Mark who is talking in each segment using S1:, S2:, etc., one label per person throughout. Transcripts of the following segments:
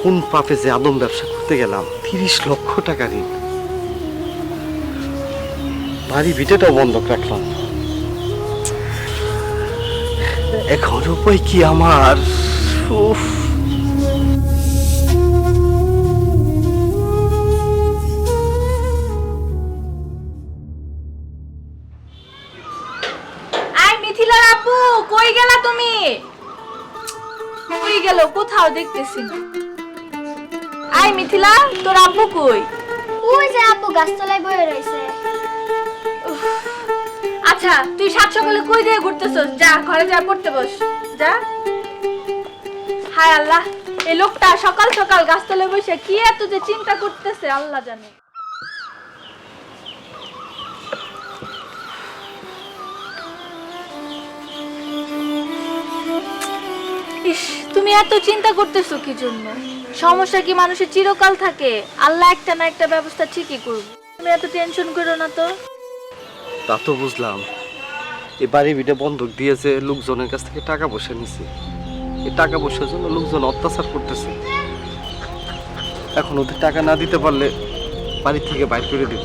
S1: কোন পাপে যে আদম ব্যবসা করতে গেলাম, 30 লক্ষ টাকা ঋণ, বাড়ি ভিটেটাও বন্ধক রাখলাম। এখন উপায় কি আমার? উফ।
S2: আই মিথিলার আপু, কই গেলা তুমি? কই গেল? কোথাও দেখতেছি না। আই মিথিলা, তোর আপু কই?
S3: ওই যে আপু গাছতলায় বসে রইছে।
S2: আচ্ছা, তুই সাত সকালে কই দিয়ে ঘুরতেছস? যা ঘরে যা, পড়তে বস যা। হায় আল্লাহ, এই লোকটা সকাল সকাল গাছতলায় বসে কি এত যে চিন্তা করতেছে আল্লাহ জানে। ইস, তুমি এত চিন্তা করতেছো কি জন্য? সমস্যা কি মানুষের চিরকাল থাকে? আল্লাহ একটা না একটা ব্যবস্থা ঠিকই করবে, তুমি এত টেনশন করো না তো।
S1: তা তো বুঝলাম, এই বাড়ি ভিটে বন্ধক দিয়েছে, লোকজনের কাছ থেকে টাকা পয়সা নিছে। এই টাকা পয়সার জন্য লোকজন অত্যাচার করতেছে। এখন ওদের টাকা না দিতে পারলে বাড়ি থেকে বাইর করে দেব,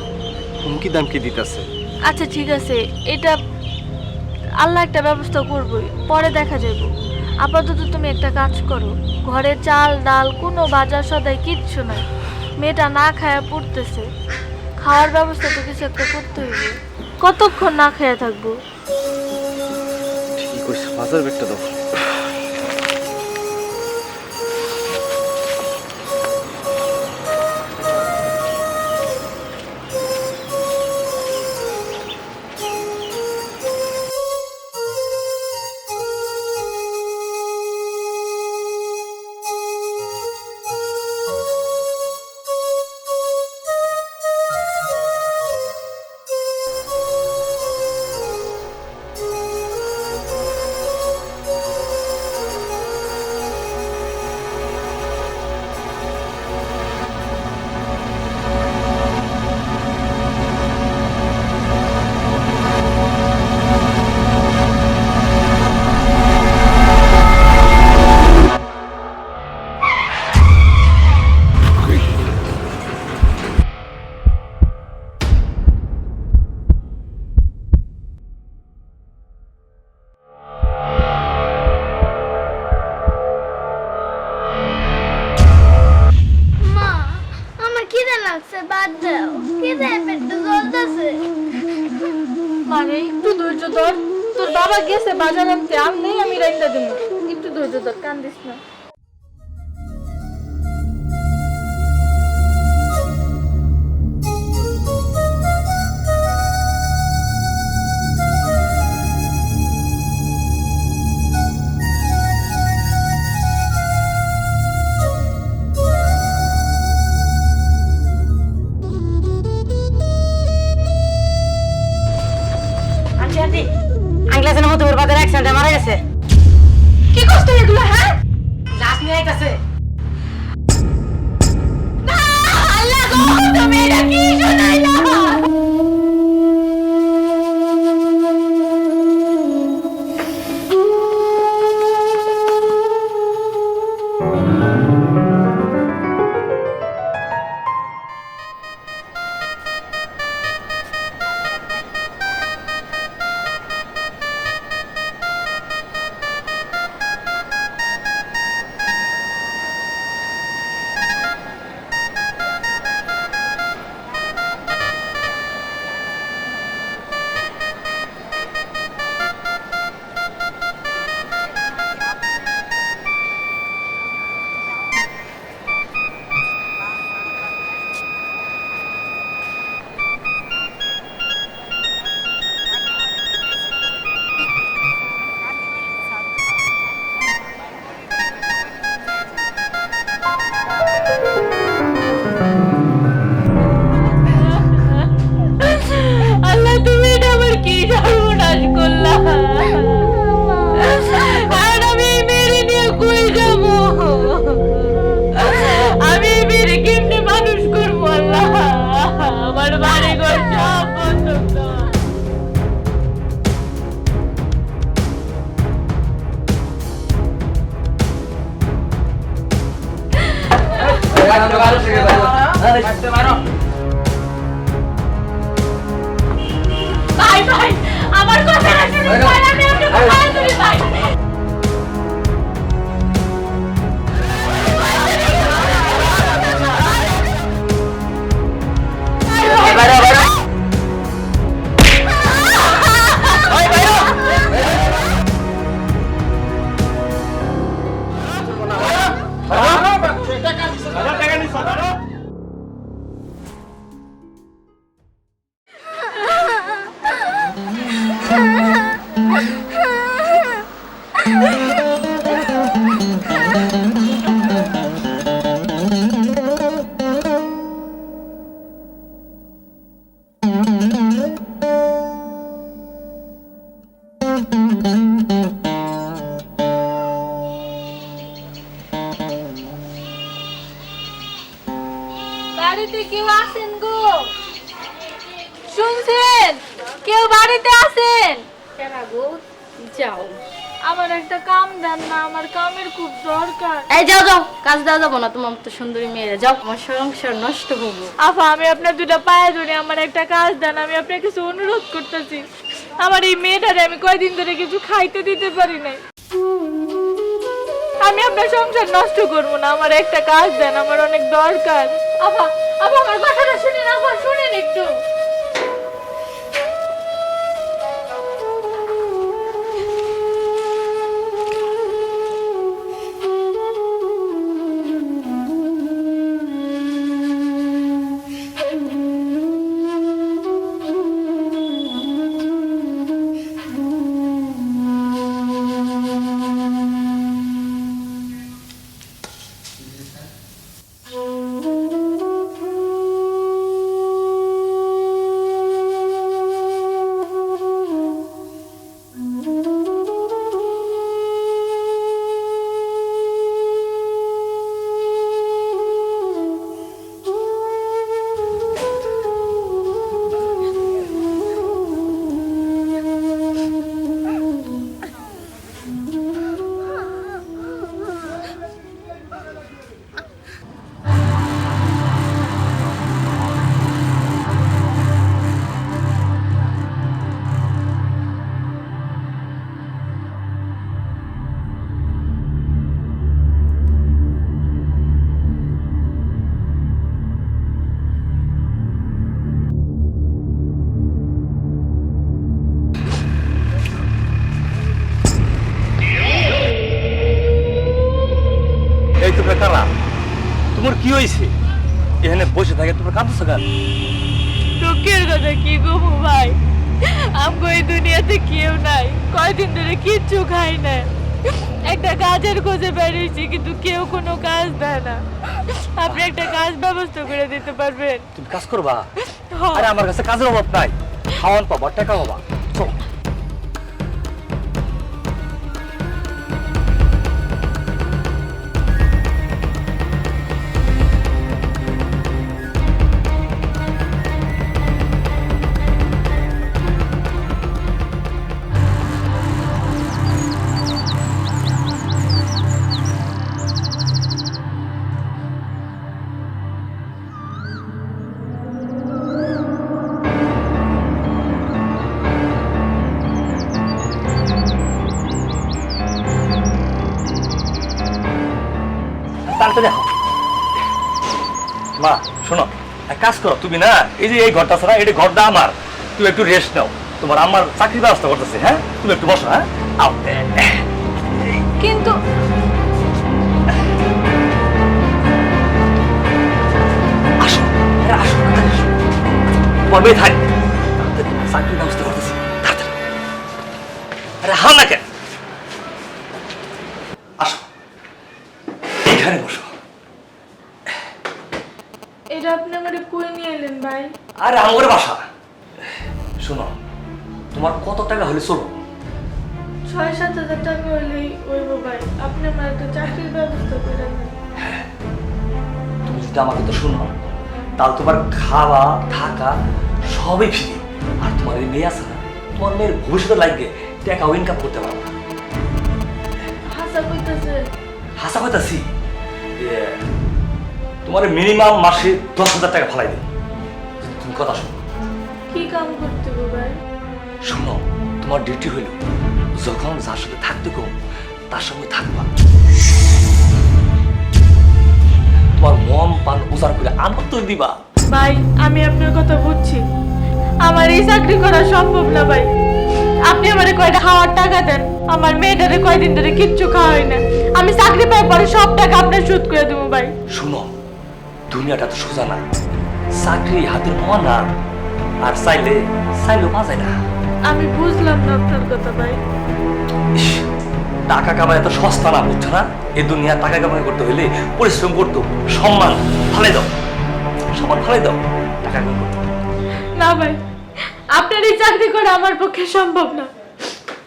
S1: হুমকি দামকি দিতেছে।
S2: আচ্ছা ঠিক আছে, এটা আল্লাহ একটা ব্যবস্থা করবই, পরে দেখা যাবে। আপাতত তুমি একটা কাজ করো, ঘরে চাল ডাল কোনো বাজার সদাই কিচ্ছু নাই, মেয়েটা না খায়া পড়তেছে, খাওয়ার ব্যবস্থা তো কিছু একটা করতে হইবে। কতক্ষণ না খেয়ে থাকবো?
S1: ঠিক আছে, বাজার ব্যাগটা দাও।
S3: মা, আমার খিদে লাগছে, বাদ দাও। খিদে পেটটা জ্বলতেছে।
S2: মানে একটু ধৈর্য ধর, তোর বাবা গেছে বাজার আনতে, নেই আমি রাইন্দা দেবো, একটু ধৈর্য ধর, কান্দিস না।
S4: আন্টি আন্টি আঙ্গলাসের মতো ওর বাজারে অ্যাক্সিডেন্টে মারা গেছে।
S2: কি কষ্ট এগুলো, হ্যাঁ?
S4: লাশ নিয়ে আইতাছে।
S2: আল্লাহ গো, তুমি এটা কি শোনাইলা? ভাই ভাই আমার কথা শুনুন ভাই, আমি আপনাকে ভাই ধরি ভাই। বাড়িতে কেউ আছেন গো? শুনছেন? কেউ বাড়িতে আছেন?
S4: যাও
S2: আমার একটা কাম দেন না, আমার কামের খুব দরকার।
S4: এই যাও যাও, কাজ দেওয়া যাবো না, তোমার তো সুন্দরী মেয়েরা, যাও, আমার সংসার নষ্ট হবো।
S2: আফা আমি আপনার দুটা পায়ে ধরে আমার একটা কাজ দেন, আমি আপনার কিছু অনুরোধ করতেছি। আমার এই মেয়েটারে আমি কয়দিন ধরে কিছু খাইতে দিতে পারি নাই। আমি আপনার সংসার নষ্ট করবো না, আমার একটা কাজ দেন, আমার অনেক দরকার। আফা আফা আমার কথাটা শুনেন, আফা শুনেন একটু।
S5: তোমার কি হয়েছে? এখানে বসে থাকে তোমার কাঁদছো কেন?
S2: দুঃখের কথা কি গো ভাই, আমগো এই দুনিয়াতে কেউ নাই, কয়দিন ধরে কিচ্ছু খাই না। একটা কাজের খোঁজে বেরিয়েছি কিন্তু কেউ কোনো কাজ দেয় না। আপনি একটা কাজ ব্যবস্থা করে দিতে পারবেন?
S5: তুমি কাজ করবা?
S2: হ্যাঁ।
S5: আরে আমার কাছে কাজের অভাব নাই, খাওয়ান পাবা, টাকা পাবা। চল। তাড়াতাড়ি আসো। মা শোনো, এক কাজ করো, তুমি না এই যে এই ঘরটা আছে না, এই ঘরটা আমার, তুমি একটু রেস্ট নাও, তোমার আমার চাকরির ব্যবস্থা করতেছে। হ্যাঁ, তুমি একটু বসো। হ্যাঁ, আও।
S2: কিন্তু
S5: আসো, আরে আসো, তাড়াতাড়ি আসো। তোমার মেয়ে থাক, তাড়াতাড়ি তোমার চাকরির ব্যবস্থা করতেছি, তাড়াতাড়ি। আরে হাল না কেন, আসো, এইখানে বসো।
S2: এটা আপনি আমারে কই নিয়ে এলেন ভাই?
S5: আরে আমার বাসা। শোনো, তোমার কত টাকা হলে চলো?
S2: ৬-৭ হাজার টাকা হলেই ওইব ভাই, আপনি আমার একটা চাকরির ব্যবস্থা করে দেন।
S5: তুমি যদি আমার কথা শোনো, তাহলে তোমার খাওয়া থাকা সবই ফ্রি। আর তোমার এই মেয়ে আছে না, তোমার মেয়ের ভবিষ্যতে লাগবে টাকা ইনকাম করতে পারবো।
S2: হাসা কইতাছে?
S5: হাসা হইতাছি, তোমার মিনিমাম মাসে 10,000 টাকা ফালাই দেব। তুমি কথা শোনো।
S2: কি কাম করতে হবে ভাই?
S5: শোনো, তোমার ডিউটি হইল যখন যার সাথে থাকতে কম তার সঙ্গে থাকবা। তোমার মন পান উজাড় করে আনন্দ দিবা।
S2: ভাই আমি আপনার কথা বুঝছি, আমার এই চাকরি করা সম্ভব না ভাই। আপনি আমারে কয়টা খাওয়ার টাকা দেন, আমার মেয়েটারে কয়দিন ধরে কিচ্ছু খাওয়া হয় না। আমি চাকরি পাওয়ার পরে সব টাকা আপনার শোধ করে দেবো ভাই।
S5: শোনো, দুনিয়াটা তো সোজা না, চাকরি হাতের পাওয়া না, আর চাইলেও পাওয়া যায় না।
S2: আমি বুঝলাম না আপনার কথা ভাই।
S5: ইস, টাকা কামাই এত সস্তা না, বুঝছো না? এই দুনিয়া টাকা কামাই করতে হলে পরিশ্রম করতো, সম্মান ফালাই দাও, সম্মান ফালাই দাও, টাকা কামাই করতে।
S2: না ভাই, আপনার এই চাকরি করা আমার পক্ষে সম্ভব না।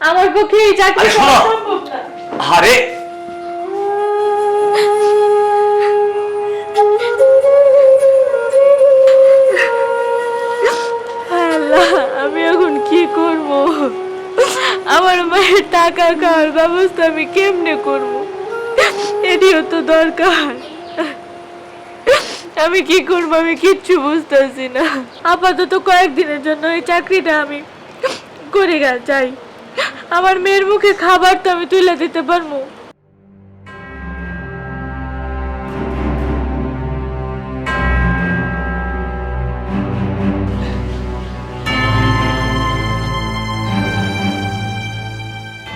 S2: আমার পক্ষে এই চাকরি
S5: আরে
S2: করা
S5: শোনো।
S2: সম্ভব না।
S5: আরে
S2: আল্লাহ, আমি এখন কি করব? আমার মায়ের টাকা খাওয়ার ব্যবস্থা আমি কেমনে করব? এটিও তো দরকার। আমি কি করব? আমি কিচ্ছু বুঝতেছি না। আপাতত কয়েকদিনের জন্য এই চাকরিটা আমি করে যাই। আমার মেয়ের মুখে খাবার তো আমি তুলে দিতে পারবো।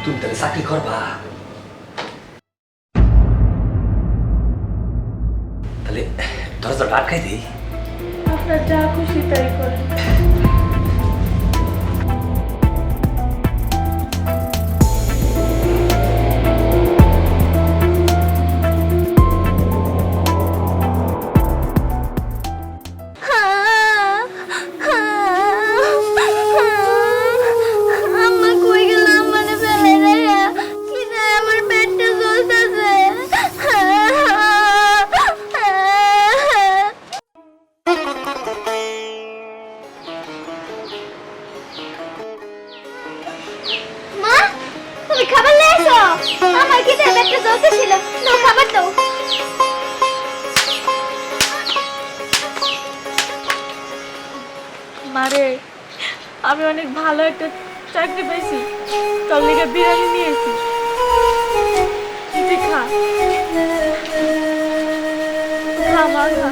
S5: তুমি তাহলে চাকরি করবা? তাহলে দরজাটা আটকাই দিই।
S2: আপনার যা খুশি তাই করেন।
S3: আম্মা কই গেল? আমারে ফেলে রেখে কি যায়, আমার পেটটা জ্বলতেছে। মা, তুমি খাবার নিয়ে এসো। আমার কি যায়, পেটটা জ্বলতেছিল। দাও খাবার দাও।
S2: মারে, আমি অনেক ভালো একটা চাকরি পেয়েছি, তোর লিগে বিরিয়ানি নিয়েছি। তুই খা, খা মা, খা,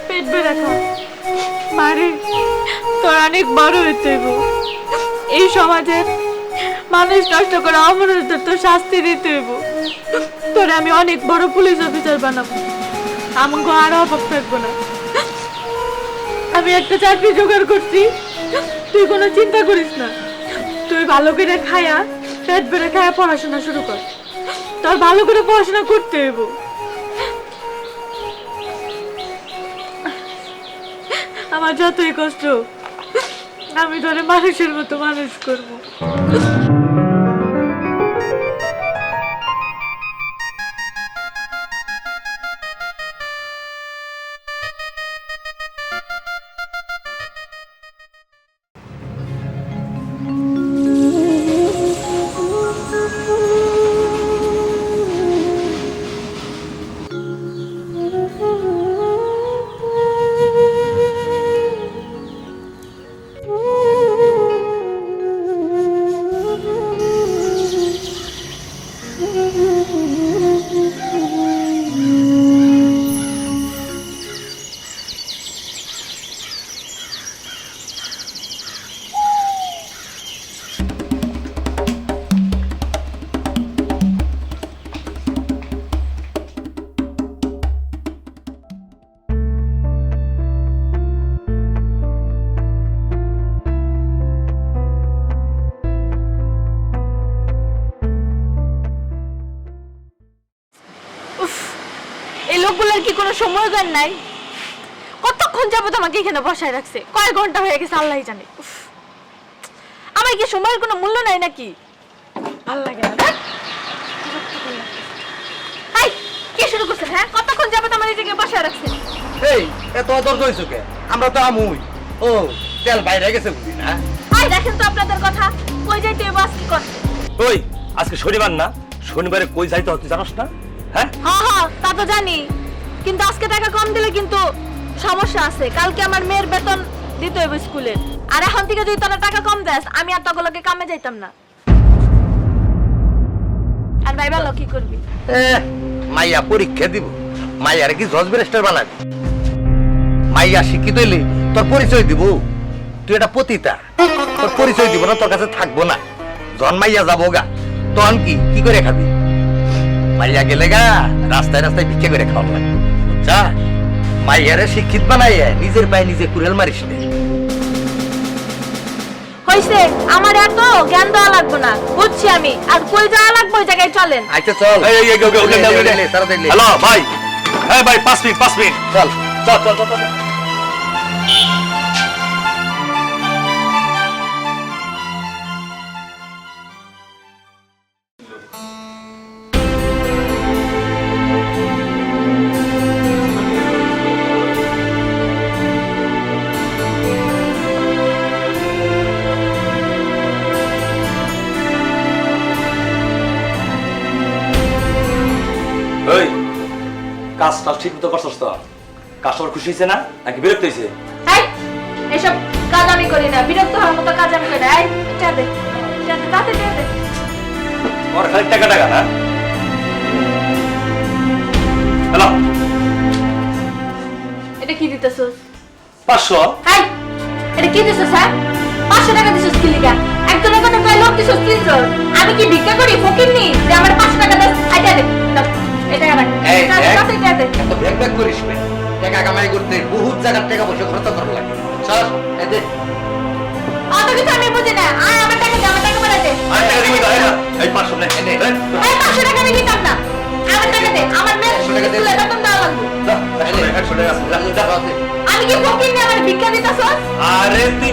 S2: পেট ভরে খা। মারে, তোর অনেক বড় হইতে হইব। এই সমাজে মানুষ নষ্ট করে অপরাধীদের তো শাস্তি দিতে হইব। তোরে আমি অনেক বড় পুলিশ অফিসার বানাবো, আমাকে আরো অভাব থাকবো না। আমি একটা চাকরি জোগাড় করছি, তুই কোনো চিন্তা করিস না। তুই ভালো করে খায়া, পেট ভরে খায়া পড়াশোনা শুরু কর। তোর ভালো করে পড়াশোনা করতে হইব। আমার যতই কষ্ট, আমি তোরে মানুষের মতো মানুষ করবো। এই লোকগুলোর কি কোনো সময় জ্ঞান নাই? কতক্ষণ যাবো তোমাকে এখানে বসায় রাখছে? কয় ঘন্টা হয়ে গেছে আল্লাহই জানে। উফ, আমার কি সময়ের কোনো মূল্য নাই নাকি? ভালো লাগে না। ধ্যাৎ। হাই, কি শুরু করছেন? হ্যাঁ, কতক্ষণ যাবো তোমার এই জায়গায় বসায় রাখছে?
S1: এই এত অদর্দ হইছো কে? আমরা তো আমুই। ও তেল বাইরে গেছে বুঝি না?
S2: হাই, দেখেন তো আপনাদের কথা। কই যাইতে হবে আজকে কর?
S5: ওই আজকে শনিবার না, শনিবারে কই যাইতে হয় তুই জানোস না? হ্যাঁ,
S2: হ্যাঁ হ্যাঁ, তা তো জানি, কিন্তু আজকে টাকা কম দিলে কিন্তু সমস্যা আছে। কালকে আমার মেয়ের বেতন দিতে হবে স্কুলে। আর এখন থেকে যদি তোরা টাকা কম দেস আমি আর তগলকে কামে যাইতাম না। আর ভাই বলো কি করবি?
S6: মাইয়া পরীক্ষা দিব, মাইয়ারে কি জজ ব্যারিস্টার বানাবি? মাইয়া শিক্ষিত হইলে তোর পরিচয় দিব। তুই এটা পতিতা, তোর পরিচয় দিব না, তোর কাছে থাকবো না। জন মাইয়া যাবো গা, তখন কি করে খাবি? মাইয়া গেলে গা রাস্তায় রাস্তায় ভিক্ষা করে খাওয়া লাগবে, বুঝছা? মাইয়ারে শিক্ষিত বানাইয়া নিজের পায়ে নিজে কুড়াল মারিস নে।
S2: হইছে, আমার এত জ্ঞান দেওয়া লাগবে না, বুঝছি আমি। আর কই যাওয়া লাগবে ওই জায়গায় চলেন।
S6: আচ্ছা চল।
S5: হ্যালো ভাই, হ্যাঁ ভাই 5 মিনিট
S6: চল
S5: চল চল চল চল। ওই কাজটা ঠিক মতো করছস তো? কাস্টমার খুশি হয়েছে না নাকি বিরক্ত হয়েছে?
S2: এই এসব কাজ আমি করি না, বিরক্ত হওয়ার মতো কাজ আমি করি না। এই চা দে, তাতে চা দে।
S5: ওর খালি টাকা না। হ্যালো,
S2: এটা কি দিতেছস?
S5: 500।
S2: এই এটা কি দিতেছস? হ্যাঁ 500 টাকা দিছস কি লিগা? একজনের কথা কই লোক দিছস 300। আমি কি ভিক্ষা করি ফকিরনি যে আমার 500 টাকা দে? আইটা দে, এটা রাখ।
S6: এই
S2: তাতে দে।
S6: এত ব্যাগ করিস না। টাকা কামাই করতে বহুত জায়গার টাকা পয়সা খরচ করা লাগে। চল এই দে।
S2: অত কিছু আমি বুঝি না। আয় আমার টাকা দে, আমার টাকা পাঠাই দে।
S5: আর টাকা দিবি তো, না? এই 500 নে।
S6: এই নে।
S2: এই 500 টাকা আমি দিতাম না। আমার টাকা দে, আমার মেয়ে
S6: 100 টাকা দে।
S2: স্কুলে বেতন দেওয়া লাগবে।
S5: যা, 100 টাকা আছে। যা, যা।
S2: আমি কি ফকিরনি আমার ভিক্ষা দিতেছস?
S5: আরে তুই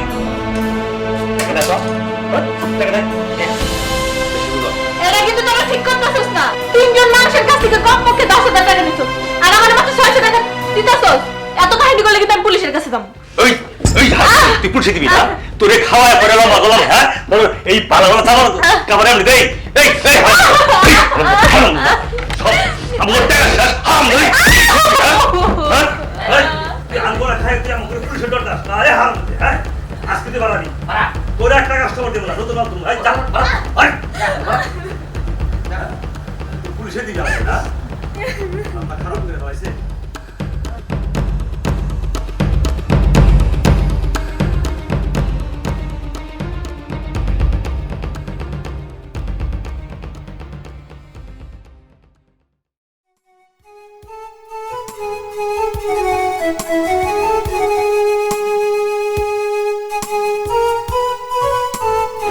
S5: টাকা দাও। টাকা দে। বেশি বুঝো।
S2: এটা কিন্তু তোরা ঠিক করতেছস না। তিনজন মানুষের কাছ থেকে কম পক্ষে 10,000 টাকা নিছস। আর আমার মাত্র 600 টাকা দিতেছস। এত কাহিনী করলে কিন্তু আমি পুলিশের কাছে যাবো।
S5: ওই ওই তুই পুলিশে দিবি না? তোরে খাওয়ায় পরে লম্বা গলাম, হ্যাঁ? তোর এই ভালো ভালো চাওয়ার কামারে আমি দেই। এই এই আমার টাকা শেষ। হাম ধরি। হ্যাঁ? তুই আঙ্গুরা খাই তুই আমাকে পুলিশের ডর দাস। আরে হাম দে, হ্যাঁ? আজকে তুই বাড়াবি। তোর একটা কাস্টমার দেব না। নতুন নতুন ভাই যা। পুলিশে দিবি না? আমরা খারাপ করে হইছে।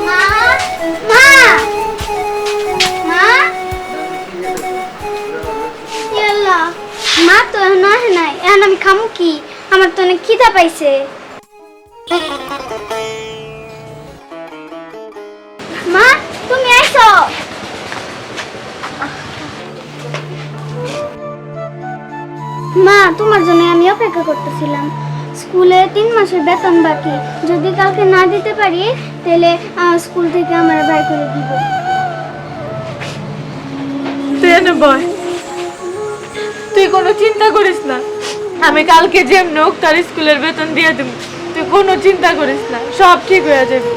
S3: মা মা মা ইয়াল্লা মা তো এখন আসে নাই। এখন আমি খামু কি? আমার তো অনেক খিদা পাইছে। মা তুমি আইছো? মা তোমার জন্য আমি অপেক্ষা করতেছিলাম। স্কুলে 3 মাসের বেতন বাকি, যদি কালকে না দিতে পারি তাহলে স্কুল থেকে আমার বাই করে দিব।
S2: তুই এনে বয়, তুই কোনো চিন্তা করিস না। আমি কালকে যেমন হোক তার স্কুলের বেতন দিয়ে দেব। তুই কোনো চিন্তা করিস না, সব ঠিক হয়ে যাবে।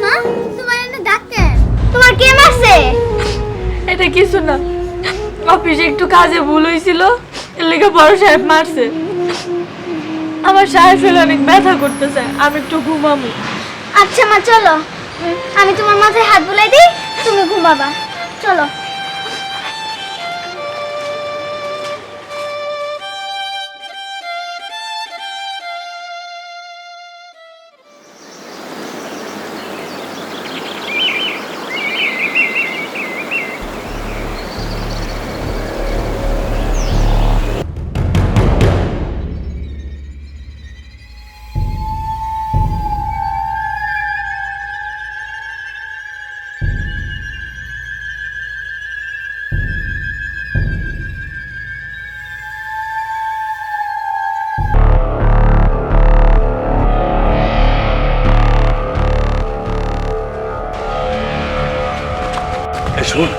S3: মা তোমার এনে ডাকেন। তোমার কে মারছে?
S2: এটা কিছু না, অফিসে একটু কাজে ভুল হয়েছিল, এর লেগে বড় সাহেব মারছে। আমার সাহেব ফেলে অনেক ব্যথা করতেছে, আমি একটু ঘুমাবো।
S3: আচ্ছা মা চলো, আমি তোমার মাথায় হাত বুলাই দিই, তুমি ঘুমাবা। চলো।
S5: শুন,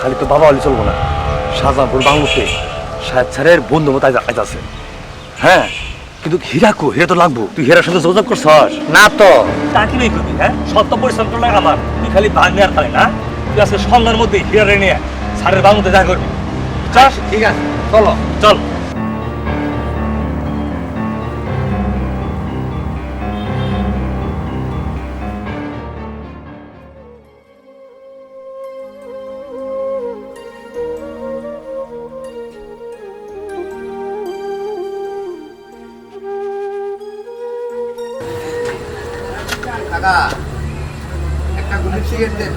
S5: খালি তো বাবা হলে চলবো না। শাহজাহানপুর বাংলোতে সাহেব স্যারের বন্ধু মতো আইতাছে। হ্যাঁ, কিন্তু হীরা কো? হীরা তো লাগবো। তুই হীরার সাথে যোগাযোগ করছস?
S6: না তো।
S5: তাকে নেই করবি, হ্যাঁ? সত্য পরিশ্রম করলে আমার, তুই খালি ভাঙ আর খালি না। তুই আজকে সন্ধ্যার মধ্যে হীরা নিয়ে স্যারের বাংলাতে দেখা করবি। চাস?
S6: ঠিক আছে, চলো।
S5: চল।
S6: কাকা, একটা গুলি সিগারেট দেন।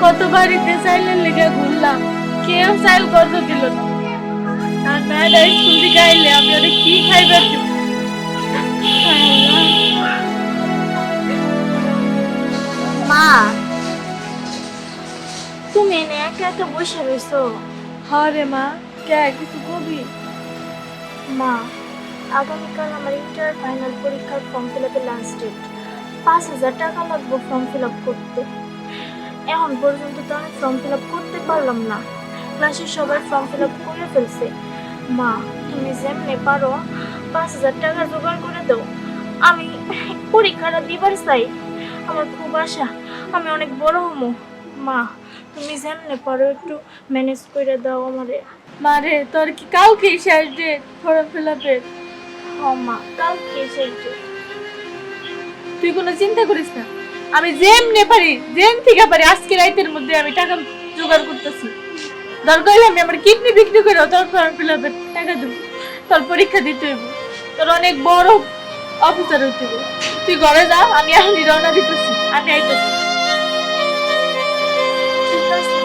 S2: কত বাড়িতে চাইলের লেগে ঘুরলাম, কেউ চাইল কত দিল না। আর ম্যাডা স্কুল থেকে আইলে আমি ওরে কি খাইবার দিব?
S3: মা, তুমি এনে একা একা বসে রয়েছো।
S2: হরে মা, কে কিছু কবি?
S3: মা, আগামীকাল আমার ইন্টার ফাইনাল পরীক্ষার ফর্ম ফিল আপের লাস্ট ডেট। 5,000 টাকা লাগবে ফর্ম ফিল আপ করতে। এখন পর্যন্ত তো আমি ফর্ম ফিল আপ করতে পারলাম না। ক্লাসের সবাই ফর্ম ফিল আপ করে ফেলছে। মা, তুমি যেমনি পারো 5,000 টাকা জোগাড় করে দাও। আমি পরীক্ষাটা দিবার চাই, আমার খুব আশা আমি অনেক বড় হবো। মা, তুমি যেমনি পারো একটু ম্যানেজ করে দাও আমারে।
S2: মারে, তোর কি কালকে শেষ ডেট ফর্ম ফিল আপের?
S3: হ্যাঁ মা, কালকে শেষ ডেট।
S2: তুই কোনো চিন্তা করিস না, আমি যেমনে পারি যেম থেকে পারি আজকে রাতের মধ্যে আমি টাকা জোগাড় করতেছি। দরকার হলে আমি আমার কিডনি বিক্রি করে তোর ফর্ম ফিল আপের টাকা দেবো। তোর পরীক্ষা দিতে হইব, তোর অনেক বড় অফিসার হইতে হবে। তুই ঘরে যা, আমি এখনই রওনা দিতেছি, আমি আইতেছি।
S3: ঠিক আছে।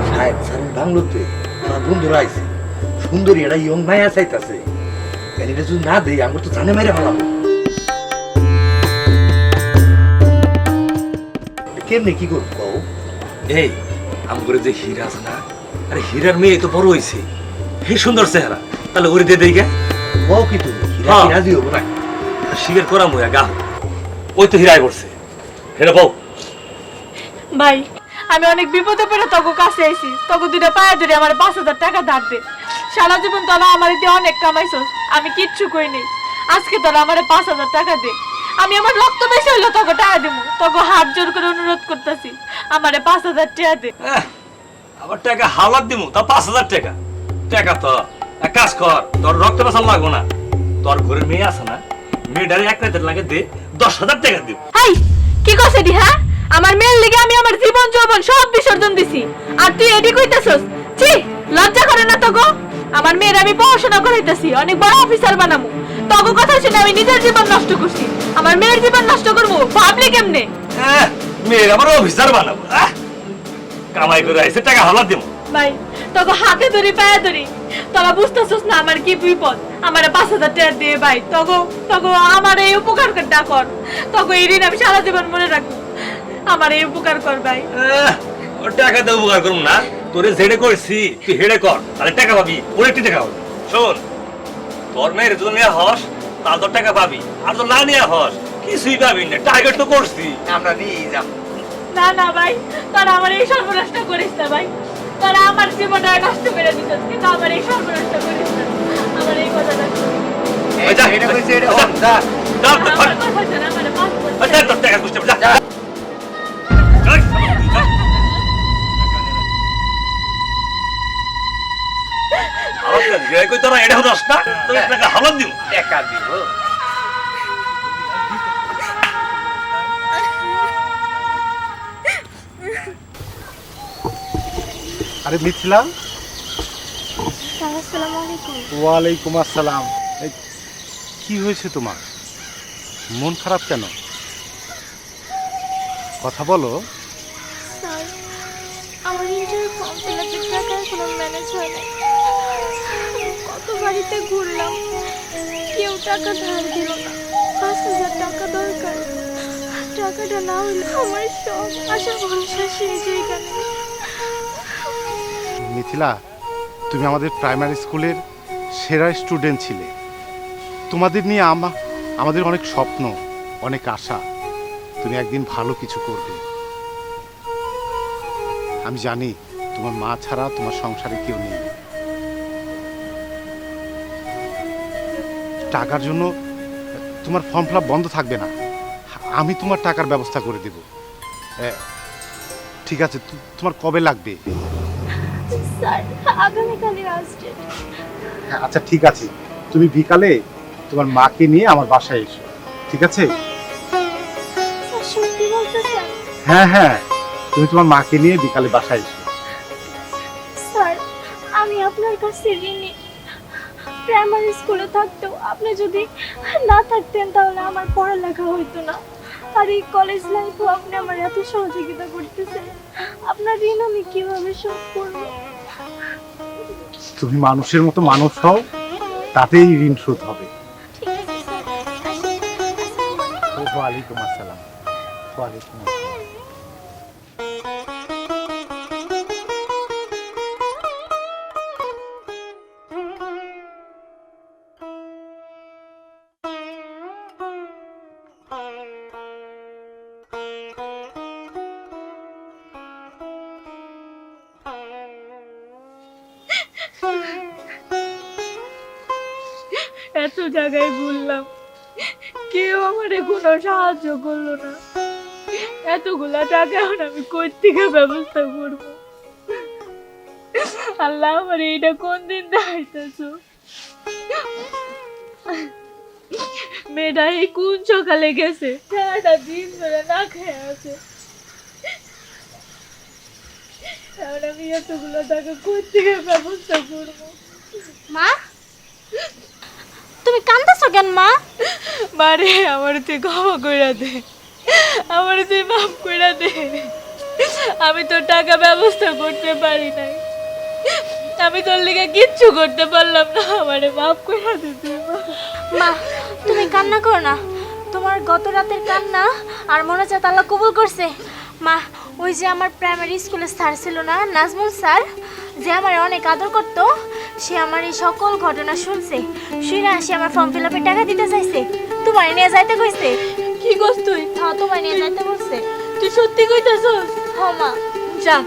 S6: সাহেব স্যারের বাংলোতে আমার বন্ধুরা আইছে। সুন্দরী একটা ইয়ং মায়া চাইতাছে। এটা যদি না দেই আমরা তো জানে মেরে ফেলাবো। কেমনি কি করবো?
S5: এই আমগরে যে হীরা আছে না, আরে হীরার মেয়ে তো বড় হইছে, হে সুন্দর চেহারা, তাহলে ওরে দিয়ে দেই গে।
S6: বউ কি তুমি? হীরা
S5: হ্যাঁ।
S6: কি রাজি হবো না?
S5: শিকার করা মুয়া গা, ওই তো হীরায় পড়ছে। হেরে বউ,
S2: ভাই, আমি অনেক বিপদে পড়ে তোকে কাছে আইছি, তোকে দুইটা পায়ে ধরে আমার 5,000 টাকা ধার দে। সারা জীবন তোরা আমার দিয়ে অনেক কামাইছস, আমি কিচ্ছু কই নাই। আজকে তোরা আমার 5,000 টাকা দে। আমি আমার রক্ত বেশি হইলো তোকে টাকা দেবো, তোকে হাত জোর করে অনুরোধ করতেছি আমারে 5,000 টাকা দে।
S5: আবার টাকা হাওলাত দিমু তা 5,000 টাকা। টাকা তো এক কাজ কর, তোর রক্ত বেসাল লাগবো না, তোর ঘরের মেয়ে আছে না, মেয়েটারে এক রাতের লাগে দে, 10,000 টাকা দিব।
S2: হাই কি কইছে দি? হ্যাঁ, আমার মেয়ের লিগে আমি আমার জীবন যৌবন সব বিসর্জন দিছি, আর তুই এডি কইতাছস? ছি, লজ্জা করে না তোগো? আমার মেয়ের আমি পড়াশোনা করাইতাছি, অনেক বড় অফিসার বানামু, তোগো কথা শুনে আমি নিজের জীবন নষ্ট করছি, আমার মেয়ের জীবন নষ্ট করবো ভাবলি কেমনে?
S5: মেয়ের আমার অফিসার বানাবো? কামাই করে আইছে, টাকা হাওলাত দিমু।
S2: ভাই তোকে হাতে ধরি পায়ে ধরি, তোরা বুঝতেছস না আমার কি বিপদ, আমার 5,000 টাকা দিয়ে ভাই, তগো আমার এই উপকার কর, তগো এই ঋণ আমি সারা জীবন মনে রাখবো, আমার এই উপকার কর ভাই।
S5: ওর টাকা দিয়ে উপকার করুম না, তোরে যেড়ে করছি তুই হেড়ে কর, তাহলে টাকা পাবি, ওর একটি টাকা পাবি। শোন, তোর মেয়ের যদি নেওয়া হস তাহলে তোর টাকা পাবি, আর তো না নেওয়া হস কিছুই পাবি না, টার্গেট তো করছি।
S6: আমরা নিয়ে যাবো।
S2: না না ভাই, তোরা আমার এই সর্বনাশটা করিস না ভাই, তোরা আমার জীবনটা নষ্ট করে দিচ্ছিস, কিন্তু আমার এই সর্বনাশটা করিস না, আমার এই কথাটা
S6: এটা কইছে এটা হন যা।
S2: আমার কথা শোন, আমার 5,000
S5: তোর টাকা বুঝতে যা। তোরা এটা হস না, তোর টাকা হাওলাত দিব।
S6: টাকা দিব।
S7: আরে মিথিলা,
S3: আসসালামু আলাইকুম।
S7: ওয়ালাইকুম আসসালাম। এই, কি হয়েছে তোমার? মন খারাপ কেন? কথা বলো।
S3: স্যার, আমার ইন্টারভিউ ফর্ম ফিল আপের টাকা এখনো ম্যানেজ হয় নাই। কত বাড়িতে ঘুরলাম, কেউ টাকা ধার দিল না। 5,000 টাকা দরকার, টাকাটা না হলে আমার সব আশা ভরসা শেষ হয়ে গেল।
S7: মিথিলা, তুমি আমাদের প্রাইমারি স্কুলের সেরা স্টুডেন্ট ছিলে। তোমাদের নিয়ে আমাদের অনেক স্বপ্ন, অনেক আশা। তুমি একদিন ভালো কিছু করবে। আমি জানি তোমার মা ছাড়া তোমার সংসারে কেউ নেই। টাকার জন্য তোমার ফর্ম ফিল আপ বন্ধ থাকবে না, আমি তোমার টাকার ব্যবস্থা করে দেব। ঠিক আছে, তোমার কবে লাগবে?
S3: স্যার, আগামীকালই লাস্ট ডেট।
S7: হ্যাঁ, আচ্ছা ঠিক আছে, তুমি বিকালে তোমার মাকে নিয়ে আমার বাসায় এসো, ঠিক আছে?
S3: স্যার, সত্যি বলতেছেন?
S7: হ্যাঁ হ্যাঁ, তুমি তোমার মাকে নিয়ে বিকালে বাসায় এসো।
S3: স্যার, আমি আপনার কাছে ঋণী। প্রাইমারি স্কুলে থাকতেও আপনি যদি না থাকতেন তাহলে আমার পড়ালেখা হইতো না, আর এই কলেজ লাইফেও আপনি আমার এত সহযোগিতা করতেছেন। আপনার ঋণ আমি কিভাবে শোধ করবো?
S7: তুমি মানুষের মতো মানুষ হও, তাতেই ঋণ শোধ হবে।
S3: ঠিক আছে স্যার, আসি।
S7: ওয়ালাইকুম আসসালাম। ওয়ালাইকুম আসসালাম।
S2: এত জায়গায় ঘুরলাম, কেউ আমারে কোনো সাহায্য করলো না, এতগুলা টাকা এখন আমি কই থেকে ব্যবস্থা করব? আল্লাহ, আমার এইটা কোন দিন দেখাইতেছো? মেয়েটা এই কোন সকালে গেছে, সারাটা দিন ধরে না খেয়ে আছে, এখন আমি এতগুলো টাকা কই থেকে ব্যবস্থা করবো?
S3: মা, তুমি কাঁদতেছো কেন মা?
S2: মারে, আমার তুই ক্ষমা কইরা দে, আমার তুই মাফ কইরা দে, আমি তোর টাকা ব্যবস্থা করতে পারি নাই, আমি তোর লিগে কিচ্ছু করতে পারলাম না, আমারে মাফ কইরা দে তুই।
S3: মা, তুমি কান্না করো না। তোমার গত রাতের কান্না আর মনে হচ্ছে আল্লাহ কবুল করছে। মা, ওই যে আমার প্রাইমারি স্কুলের স্যার ছিল না, নাজমুল স্যার, যে আমার অনেক আদর করতো, সে আমার এই সকল ঘটনা শুনছে, শুনে সে আমার ফর্ম ফিল আপের টাকা দিতে চাইছে, তোমার নিয়ে যাইতে কইছে।
S2: কি করছ তুই?
S3: হ্যাঁ, তোমার নিয়ে যাইতে বলছে।
S2: তুই সত্যি কইতাছস?
S3: হ্যাঁ মা।
S2: যাক,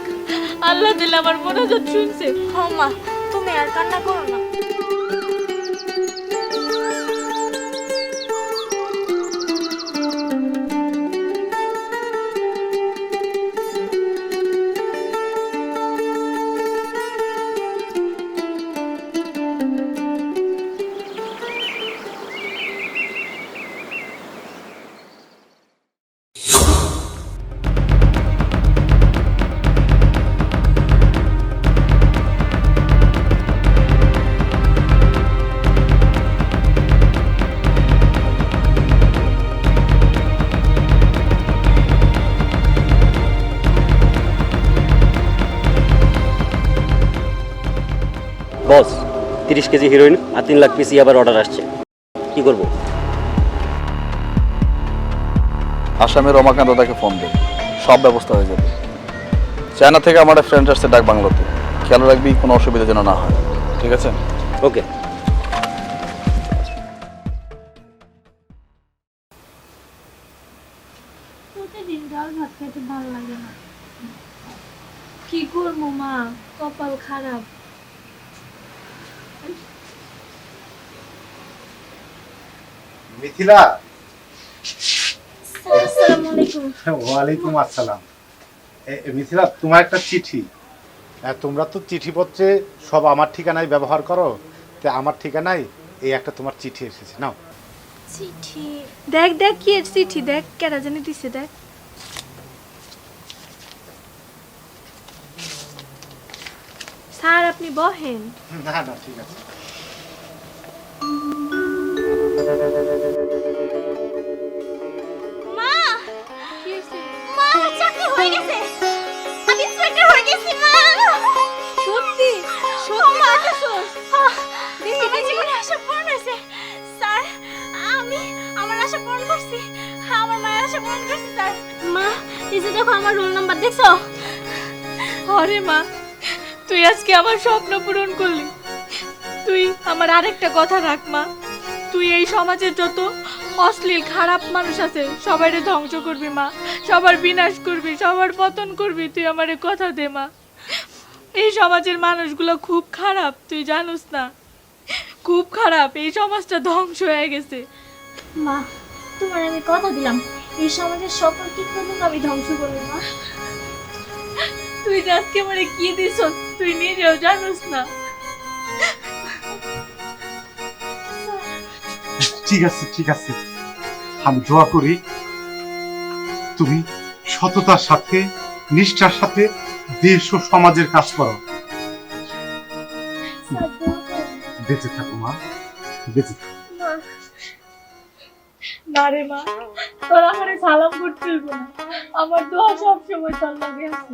S2: আল্লাহ দিলে আমার মনোযোগ শুনছে।
S3: হ্যাঁ মা, তুমি আর কান্না করো না।
S8: বস 30 কেজি হিরোইন আর 3 লাখ পিস আবার অর্ডার আসছে, কি করব?
S9: আসামের রমাকান্ত দাকে ফোন দে, সব ব্যবস্থা হয়ে যাবে। চায়না থেকে আমার ফ্রেন্ড আসছে ডাক বাংলোতে, খেয়াল রাখবি কোনো অসুবিধা যেন না হয়, ঠিক আছে?
S8: ওকে।
S2: প্রতিদিন ডাল ভাত খেতে ভালো লাগে না। কি করবো মা, কপাল খারাপ।
S7: মিথিলা,
S3: আসসালামু আলাইকুম।
S7: ওয়ালাইকুম আসসালাম। মিথিলা, তোমার একটা চিঠি। তোমরা তো চিঠিপত্রে সব আমার ঠিকানায় ব্যবহার করো, তো আমার ঠিকানায় এই একটা তোমার চিঠি এসেছে, নাও।
S3: চিঠি?
S2: দেখ দেখ কি এর চিঠি, দেখ কেডা জানি দিছে, দেখ। স্যার আপনি বহেন।
S7: না না, ঠিক আছে।
S3: মা,
S2: কি হইছে?
S3: মা চাকরি হয়ে গেছে, আমি ইন্সপেক্টর হয়ে গেছি মা।
S2: সত্যি সত্যি কইতাছস?
S3: দেখি আমার জীবনে আশা পূরণ হয়েছে স্যার। আমার আশা পূরণ করছি, আমার মায়ের আশা পূরণ করছি স্যার। মা, এই যে দেখো আমার রোল নাম্বার দেখছো?
S2: আরে মা, তুই আজকে আমার স্বপ্ন পূরণ করলি। তুই আমার আরেকটা কথা রাখ মা, তুই এই সমাজের যত অশ্লীল খারাপ মানুষ আছে সবাইরে ধ্বংস করবি মা, সবার বিনাশ করবি, সবার পতন করবি। তুই আমারে কথা দে মা। এই সমাজের মানুষগুলো খুব খারাপ, তুই জানোস না? খুব খারাপ, এই সমাজটা ধ্বংস হয়ে গেছে।
S3: মা, তোমার আমি কথা দিলাম, এই সমাজের সকল কীটপতঙ্গ আমি ধ্বংস করবো মা।
S2: তুই যে আজকে আমারে কি দিস তুই নিজেও জানোস না।
S7: ঠিক আছে, ঠিক আছে, আমি দোয়া করি তুমি সততার সাথে, নিষ্ঠার সাথে দেশ ও সমাজের কাজ করো।
S3: স্যার, দোয়া করুন।
S7: বেঁচে থাকো মা, বেঁচে থাকো।
S3: মা,
S2: না রে মা, তোর আমারে সালাম করতে হইব না, আমার দোয়া সবসময় তোর লগে আছে।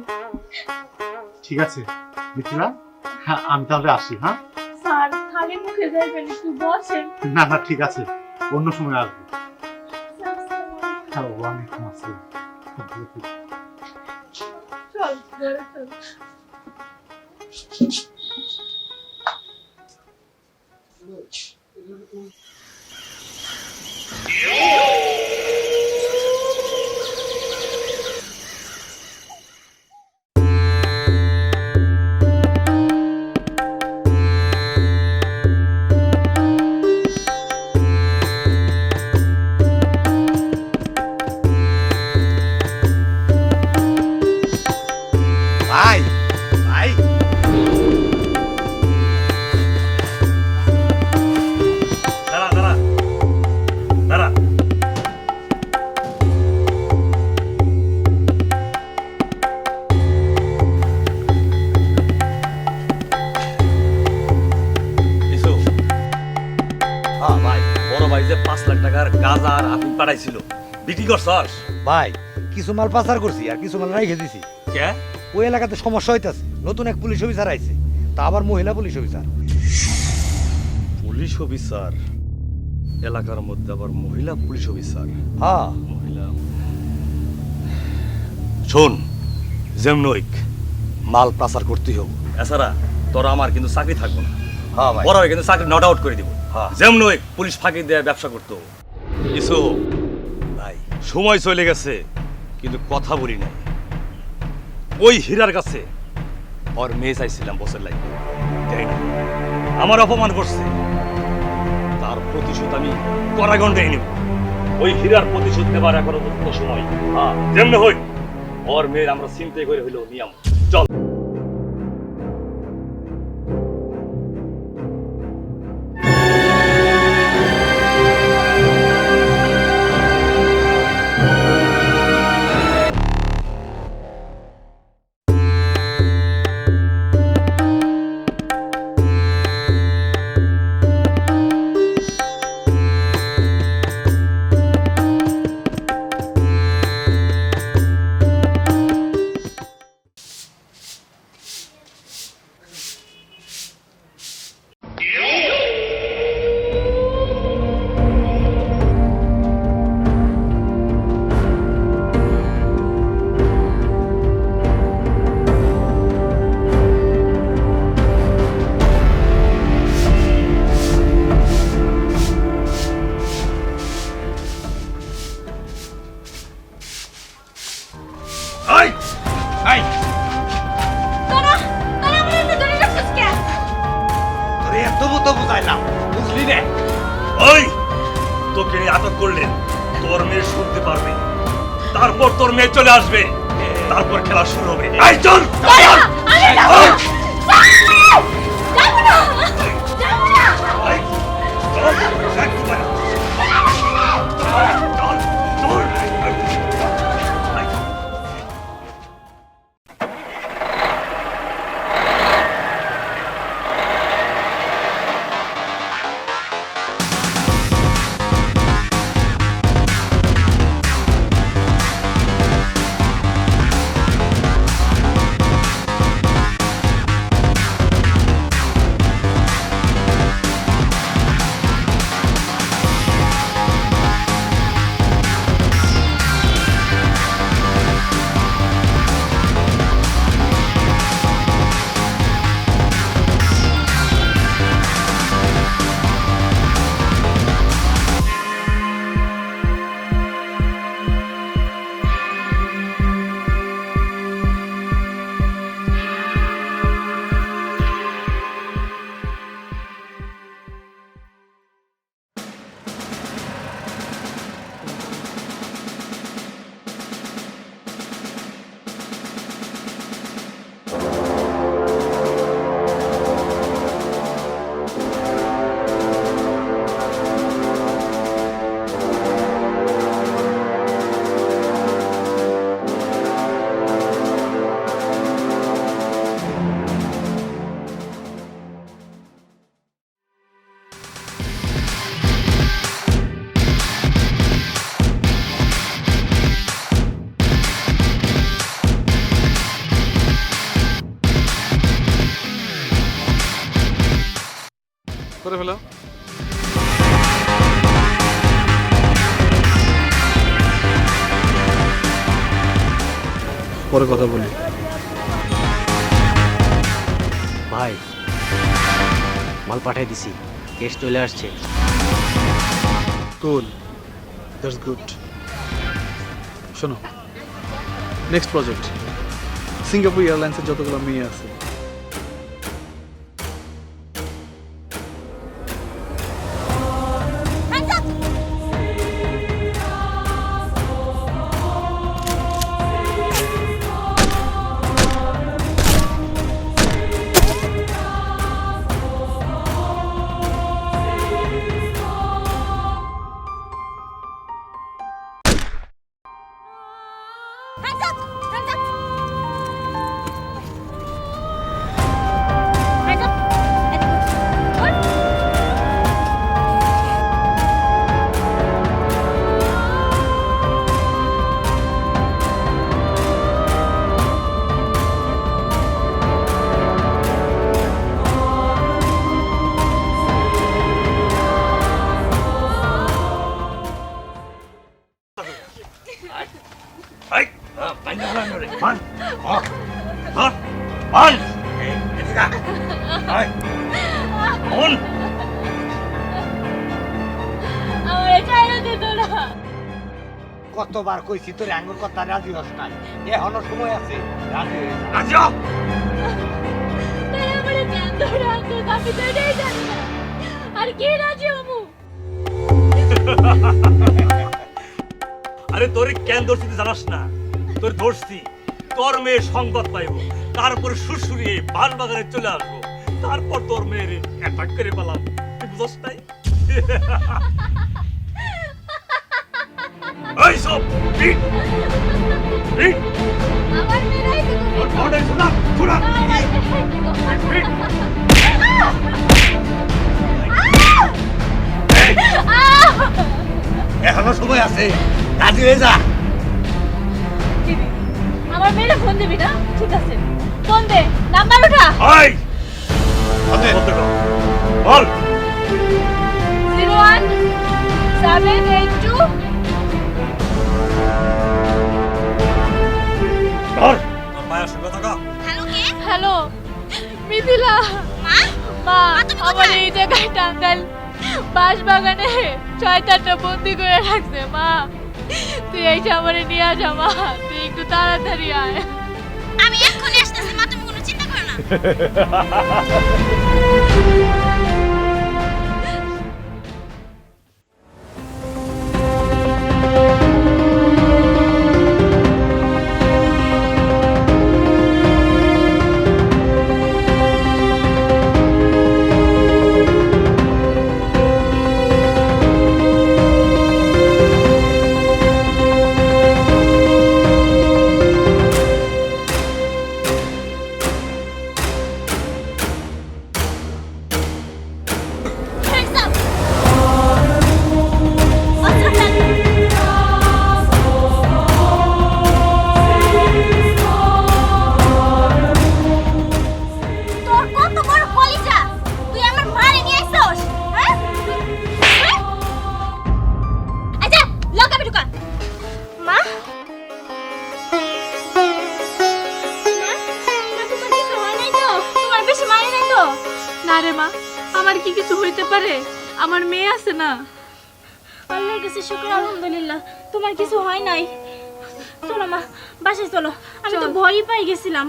S7: ঠিক আছে মিথিলা, হ্যাঁ আমি তাহলে আসি। হ্যাঁ,
S2: স্যার খালি মুখে যাইবেন, একটু বসেন।
S7: না না, ঠিক আছে, অন্য সময় আসবো।
S3: স্যার, আসসালামু আলাইকুম।
S7: হ্যাঁ, ওয়ালাইকুম আসসালাম।
S2: চল ঘরে চল।
S6: ভাই ভাই,
S5: দাঁড়া দাঁড়া দাঁড়া। ইসু, হ্যাঁ ভাই, বড় ভাই যে 5 লাখ টাকার গাঁজা আর আফিম পাঠাইছিল, বিক্রি করছস?
S6: ভাই কিছু মাল পাচার করছি আর কিছু মাল রেখে দিছি।
S5: কে?
S6: ওই এলাকাতে সমস্যা হইতাছে, নতুন এক পুলিশ অফিসার আইছে, তা আবার মহিলা পুলিশ অফিসার।
S5: Police officer? এলাকার মধ্যে আবার মহিলা পুলিশ অফিসার?
S6: হ্যাঁ,
S5: মহিলা। শোন যেমনইক, মাল পাচার করতেই হোক, এছাড়া তোরা আমার কিন্তু চাকরি থাকবো না।
S6: হ্যাঁ ভাই।
S5: বড় হয়ে কিন্তু চাকরি নট আউট করে দিব।
S6: হ্যাঁ।
S5: যেমনইক পুলিশ ফাঁকি দেয়া ব্যবসা করতো। কিছু ভাই, সময় চলে গেছে কিন্তু কথা বলি নাই। ওই হীরার কাছে ওর মেয়ে চাইছিলাম বছর লাগবে, আমার অপমান করছে, তার প্রতিশোধ আমি কড়াগন্ডায় নিব। ওই হীরার প্রতিশোধ নেবার এখনো পর্যন্ত সময়। যেমনি হই ওর মেয়ের আমরা চিন্তাই করে হইলেও নিয়ম। চল। আটক করলেন তোর মেয়ে শুনতে পারবে, তারপর তোর মেয়ে চলে আসবে, তারপর খেলা শুরু হবে। এই চল
S9: করে ফেলো। পরে কথা বলি।
S8: ভাই মাল পাঠাই দিছি, কেস চলে আসছে।
S9: কুল, দ্যাটস গুড। শোনো, নেক্সট প্রজেক্ট সিঙ্গাপুর এয়ারলাইন্সের যতগুলো মেয়ে আছে
S6: কতবার কইছি তোর আঙ্গুর কথা রাজি হস নাই, এখনো সময় আছে, রাজি হয়ে যা।
S5: রাজি হ।
S2: আর কি রাজি হমু?
S5: আরে তোরে কেন ধরছি জানাস না? তোর ধরছি তোর মেয়ে সংবাদ পাইব, তারপর সুরসুরিয়ে বাগানে চলে আসবো, তারপর তোর মেয়ের অ্যাটাক করে পেলাম। তুই বুঝস নাই? এই সব পিট পিট
S2: আমার মেয়েরাই তো
S5: ওর বড় শোনা শোনা পিট।
S6: এখনো সময় আছে, রাজি হয়ে যা।
S2: আমার মেয়েরা ফোন দিবি না? ঠিক আছে, ফোন দে, নাম্বার ওঠা।
S5: এই বল
S2: 01782
S5: তোর মায়ের সঙ্গে থাকা।
S2: হ্যালো মিথিলা। মা আমার এই জায়গায় টাঙ্গাইল বাঁশ বাগানে 6-7টা বন্দি করে রাখছে। মা তুই এই সামনে নিয়ে আসা, মা তুই একটু তাড়াতাড়ি আয়।
S3: আমি এক্ষুনি আসতেছি মা, তুমি কোনো চিন্তা করো না।
S2: না রে মা, আমার কি কিছু হইতে পারে? আমার মেয়ে আছে না।
S3: আল্লাহর কাছে শুকর, আলহামদুলিল্লাহ তোমার কিছু হয় নাই। চলো মা, বাসায় চলো। আমি তো ভয়ই পাই গেছিলাম।